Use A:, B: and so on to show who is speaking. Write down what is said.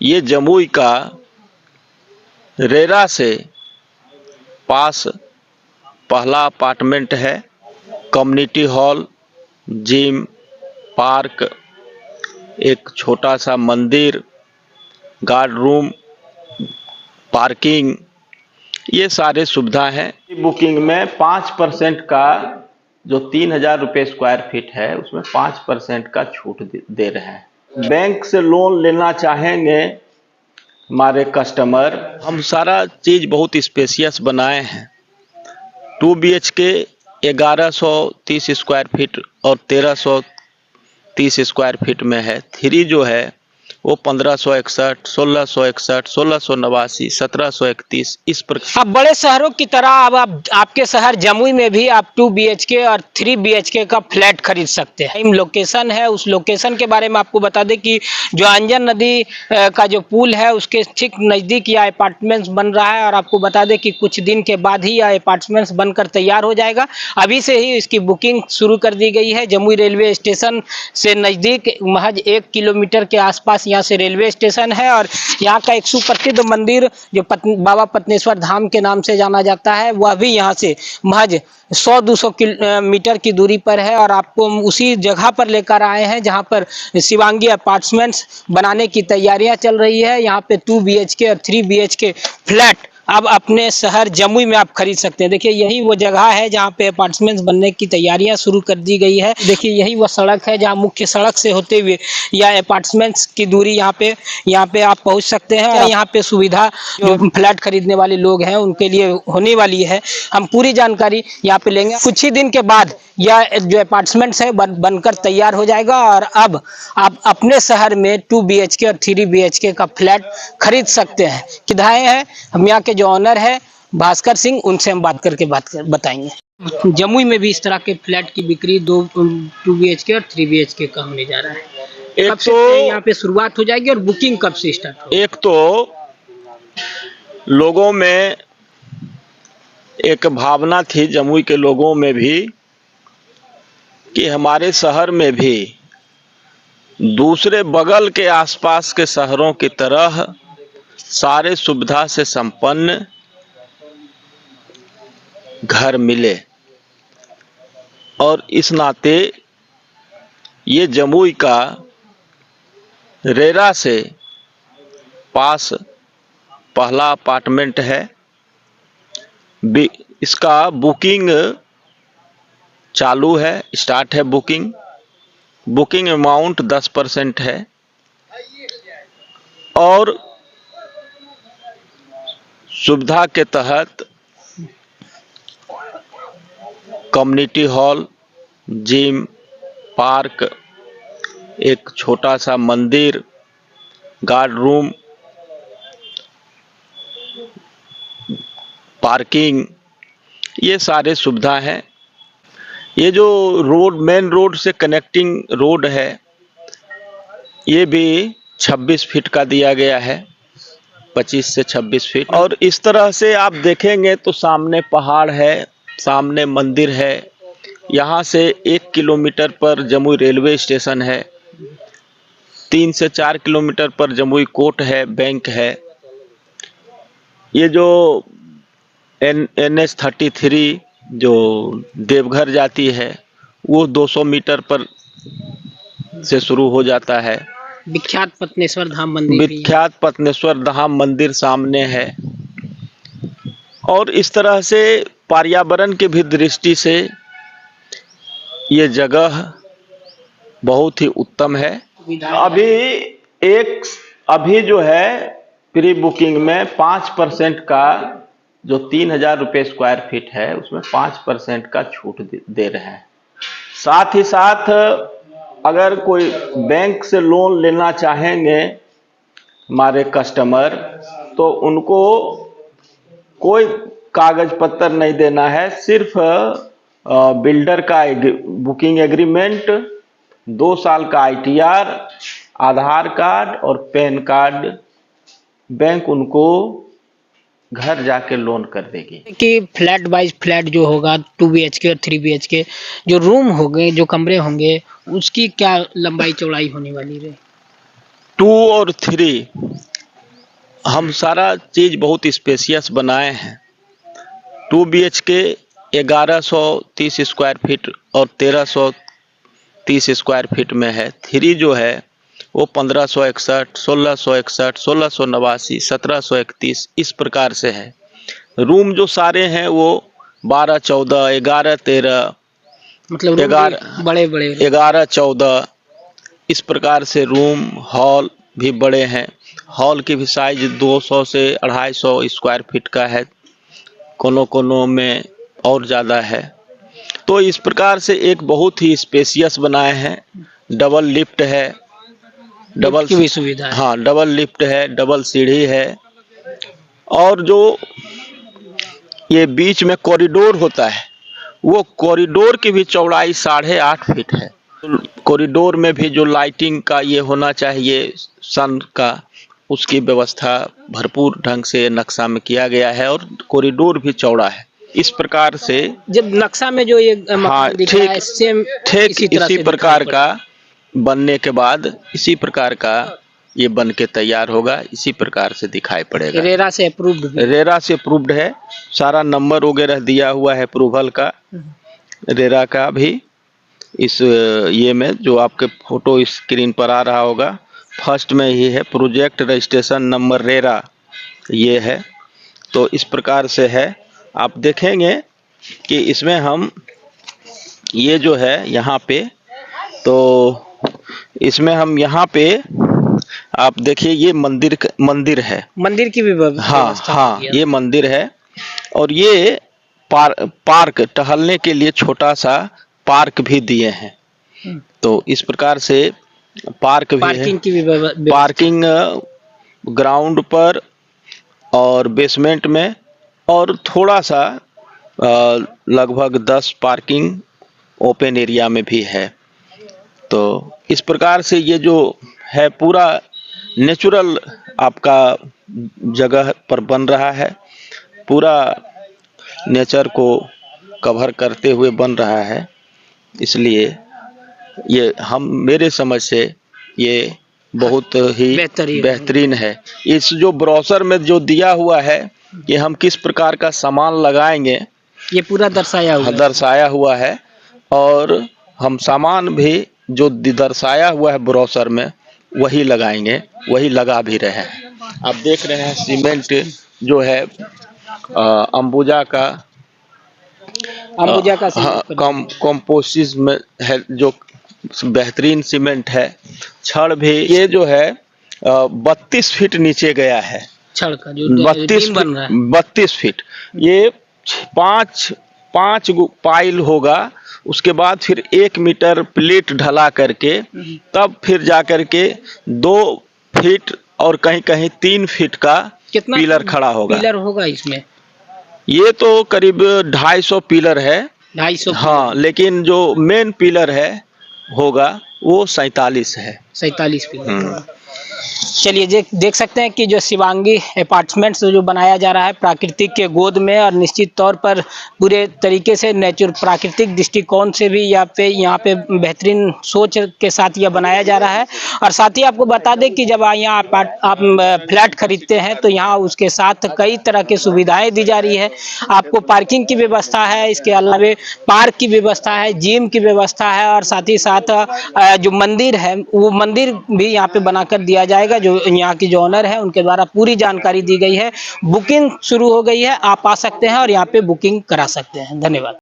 A: ये जमुई का रेरा से पास पहला अपार्टमेंट है। कम्युनिटी हॉल, जिम, पार्क, एक छोटा सा मंदिर, गार्ड रूम, पार्किंग, ये सारे सुविधा हैं। बुकिंग में 5% का जो 3,000 रुपये स्क्वायर फीट है उसमें 5% का छूट दे रहे हैं। बैंक से लोन लेना चाहेंगे हमारे कस्टमर, हम सारा चीज बहुत स्पेशियस बनाए हैं। 2 BHK 1130 स्क्वायर फीट और 1330 स्क्वायर फीट में है। 3 जो है वो 1561, 1661, 1689, 1731 इस प्रकार।
B: अब बड़े शहरों की तरह अब आपके शहर जमुई में भी आप 2 BHK और 3 BHK का फ्लैट खरीद सकते हैं। लोकेशन है, उस लोकेशन के बारे में आपको बता दें कि जो अंजन नदी का जो पुल है उसके ठीक नज़दीक यह अपार्टमेंट्स बन रहा है। और आपको बता दें कि कुछ दिन के बाद ही यह अपार्टमेंट्स बनकर तैयार हो जाएगा। अभी से ही इसकी बुकिंग शुरू कर दी गई है। जमुई रेलवे स्टेशन से नज़दीक महज 1 किलोमीटर के आसपास यहाँ से रेलवे स्टेशन है। और यहाँ का एक सुप्रसिद्ध मंदिर जो बाबा पत्नेश्वर धाम के नाम से जाना जाता है, वह भी यहाँ से महज 100-200 मीटर की दूरी पर है। और आपको उसी जगह पर लेकर आए हैं जहाँ पर शिवांगी अपार्टमेंट्स बनाने की तैयारियां चल रही है। यहाँ पे 2 BHK और 3 BHK फ्लैट अब अपने शहर जमुई में आप खरीद सकते हैं। देखिए यही वो जगह है जहाँ पे अपार्टमेंट्स बनने की तैयारियां शुरू कर दी गई है। देखिए यही वो सड़क है जहाँ मुख्य सड़क से होते हुए या अपार्टमेंट्स की दूरी यहाँ पे आप पहुँच सकते हैं। यहाँ पे सुविधा जो फ्लैट खरीदने वाले लोग हैं उनके लिए होने वाली है। हम पूरी जानकारी यहाँ पे लेंगे। कुछ ही दिन के बाद यह जो अपार्टमेंट्स है बनकर तैयार हो जाएगा और अब आप अपने शहर में 2 BHK और 3 BHK का फ्लैट खरीद सकते हैं। किधाए हैं हम यहाँ के जो ऑनर है भास्कर सिंह, उनसे हम बात करके बताएंगे। जमुई में भी इस तरह के फ्लैट की बिक्री 2 BHK और 3 BHK का होने जा रहा है।
A: एक तो
B: यहाँ पे शुरुआत हो जाएगी और बुकिंग कब से स्टार्ट होगी?
A: एक तो लोगों में एक भावना थी, जमुई के लोगों में भी, कि हमारे शहर में भी दूसरे बगल के आसपास के शहरों की तरह सारे सुविधा से संपन्न घर मिले। और इस नाते ये जमुई का रेरा से पास पहला अपार्टमेंट है। इसका बुकिंग चालू है, स्टार्ट है बुकिंग। बुकिंग अमाउंट 10% है। और सुविधा के तहत कम्युनिटी हॉल, जिम, पार्क, एक छोटा सा मंदिर, गार्ड रूम, पार्किंग, ये सारे सुविधा हैं। ये जो रोड, मेन रोड से कनेक्टिंग रोड है, ये भी 26 फीट का दिया गया है, 25 से 26 फीट। और इस तरह से आप देखेंगे तो सामने पहाड़ है, सामने मंदिर है। यहाँ से 1 किलोमीटर पर जमुई रेलवे स्टेशन है। 3 से 4 किलोमीटर पर जमुई कोर्ट है, बैंक है। ये जो NH 33 जो देवघर जाती है वो 200 मीटर पर से शुरू हो जाता है।
B: विख्यात पत्नेश्वर धाम मंदिर,
A: विख्यात पत्नेश्वर धाम मंदिर सामने है। और इस तरह से पर्यावरण की भी दृष्टि से ये जगह बहुत ही उत्तम है। अभी जो है प्री बुकिंग में 5% का जो 3,000 रुपये स्क्वायर फीट है उसमें 5% का छूट दे रहे हैं। साथ ही साथ अगर कोई बैंक से लोन लेना चाहेंगे हमारे कस्टमर, तो उनको कोई कागज पत्र नहीं देना है। सिर्फ बिल्डर का बुकिंग एग्रीमेंट, 2 साल का ITR, आधार कार्ड और पैन कार्ड, बैंक उनको घर जाके लोन कर देगी।
B: कि फ्लैट वाइज फ्लैट जो होगा 2 BHK और 3 BHK जो रूम होंगे, जो कमरे होंगे, उसकी क्या लंबाई चौड़ाई होने वाली है?
A: 2 और 3 हम सारा चीज बहुत स्पेशियस बनाए हैं। 2 BHK 1130 स्क्वायर फीट और 1330 स्क्वायर फीट में है। 3 जो है वो 1561, 1661, 1689, 1731 इस प्रकार से है। रूम जो सारे हैं वो 12, 14, 11, 13,
B: मतलब रूम
A: 11,
B: बड़े बड़े
A: 11, 14 इस प्रकार से रूम, हॉल भी बड़े हैं। हॉल की भी साइज 200 से 250 स्क्वायर फीट का है, कोनों कोनों में और ज़्यादा है। तो इस प्रकार से एक बहुत ही स्पेशियस बनाए हैं। डबल लिफ्ट है, डबल
B: की भी सुविधा है।
A: हाँ डबल लिफ्ट है, डबल सीढ़ी है। और जो ये बीच में कॉरिडोर होता है, वो कॉरिडोर की भी चौड़ाई 8.5 फीट है। कॉरिडोर में भी जो लाइटिंग का ये होना चाहिए सन का, उसकी व्यवस्था भरपूर ढंग से नक्शा में किया गया है और कॉरिडोर भी चौड़ा है। इस प्रकार से
B: जब नक्शा में जो ये मकान दिख रहा है सेम
A: ठीक इसी प्रकार का बनने के बाद इसी प्रकार का ये बन के तैयार होगा, इसी प्रकार से दिखाई पड़ेगा।
B: रेरा से अप्रूव्ड,
A: रेरा से अप्रूव्ड है, सारा नंबर वगैरह दिया हुआ है अप्रूवल का, रेरा का भी। इस ये में जो आपके फोटो स्क्रीन पर आ रहा होगा, फर्स्ट में ही है प्रोजेक्ट रजिस्ट्रेशन नंबर रेरा, ये है। तो इस प्रकार से है। आप देखेंगे कि इसमें हम ये जो है यहाँ पे, तो इसमें हम यहाँ पे आप देखिए ये मंदिर है।
B: मंदिर की भी व्यवस्था
A: हाँ, ये मंदिर है। और ये पार्क टहलने के लिए छोटा सा पार्क भी दिए हैं। तो इस प्रकार से पार्क भी
B: पार्किंग
A: है।
B: की भी
A: पार्किंग ग्राउंड पर और बेसमेंट में, और थोड़ा सा लगभग 10 पार्किंग ओपन एरिया में भी है। तो इस प्रकार से ये जो है पूरा नेचुरल आपका जगह पर बन रहा है, पूरा नेचर को कवर करते हुए बन रहा है। इसलिए ये मेरे समझ से ये बहुत ही बेहतरीन है। इस जो ब्रोशर में जो दिया हुआ है कि हम किस प्रकार का सामान लगाएंगे,
B: ये पूरा दर्शाया हुआ है।
A: और हम सामान भी जो दर्शाया हुआ है ब्रोशर में वही लगाएंगे, वही लगा भी रहे हैं। आप देख रहे हैं सीमेंट जो है अंबुजा का कंपोजिट में है, जो बेहतरीन सीमेंट है। छड़ भी ये जो है 32 फीट नीचे गया है।
B: छड़ का जो
A: 32 फीट, ये पांच पाइल होगा, उसके बाद फिर 1 मीटर प्लेट ढला करके तब फिर जा करके 2 फीट और कहीं कहीं 3 फीट का पिलर खड़ा होगा।
B: पिलर होगा इसमें,
A: ये तो करीब 250 पिलर है।
B: 250,
A: हाँ, लेकिन जो मेन पिलर है होगा वो 47 है।
B: 47 पिलर। चलिए देख सकते हैं कि जो शिवांगी अपार्टमेंट्स जो बनाया जा रहा है प्राकृतिक के गोद में, और निश्चित तौर पर पूरे तरीके से प्राकृतिक दृष्टिकोण से भी यहाँ पे बेहतरीन सोच के साथ यह बनाया जा रहा है। और साथ ही आपको बता दें कि जब यहाँ आप फ्लैट खरीदते हैं तो यहाँ उसके साथ कई तरह की सुविधाएं दी जा रही है। आपको पार्किंग की व्यवस्था है, इसके अलावा पार्क की व्यवस्था है, जिम की व्यवस्था है, और साथ ही साथ जो मंदिर है वो मंदिर भी यहाँ पे बनाकर दिया जाएगा। जो यहाँ की जो ओनर है उनके द्वारा पूरी जानकारी दी गई है। बुकिंग शुरू हो गई है, आप आ सकते हैं और यहाँ पे बुकिंग करा सकते हैं। धन्यवाद।